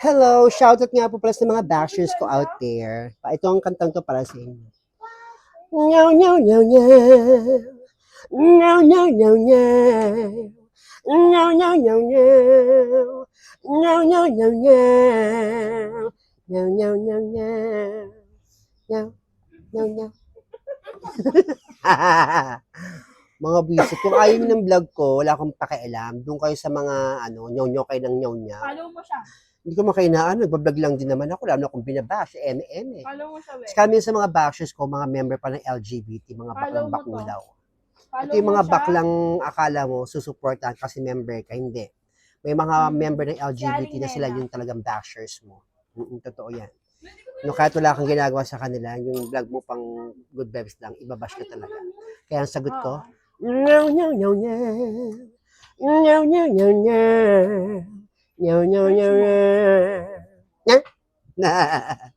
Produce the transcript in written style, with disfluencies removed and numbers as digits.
Hello, shoutout nga po pala sa mga bashers ko out there. Ito ang kantang to para sa inyo. Nyaw, nyaw, nyaw, nyaw. Nyaw, nyaw, nyaw, nyaw. Nyaw, nyaw, nyaw, nyaw. Nyaw, nyaw, nyaw, nyaw. Nyaw, nyaw, nyaw, nyaw. Nyaw, nyaw, nyaw. Mga bisit, kung ayaw nyo ng vlog ko, wala akong pakialam. Doon kayo sa mga, nyaw-nyaw kayo ng nyaw-nyaw. Follow mo siya. Hindi ko makainaan, nagbablog lang din naman ako. Wala na akong binabash, eh. Follow mo siya, we. Kami sa mga bashers ko, mga member pa ng LGBT, mga baklang Follow mo to. bakulaw. Follow Ito yung mo mga siya. baklang akala mo susuportahan kasi member ka, hindi. May mga member ng LGBT na sila yung talagang bashers mo. Totoo yan. No, kahit wala kang ginagawa sa kanila, yung vlog mo pang good vibes lang, ibabash ka talaga. Kaya ang sagot ko, nyaw, nyaw, nyaw, nyaw. Nyaw, nyaw, nyaw, nyaw. Nyaw, nyaw, nyaw, nyaw. Nyaw.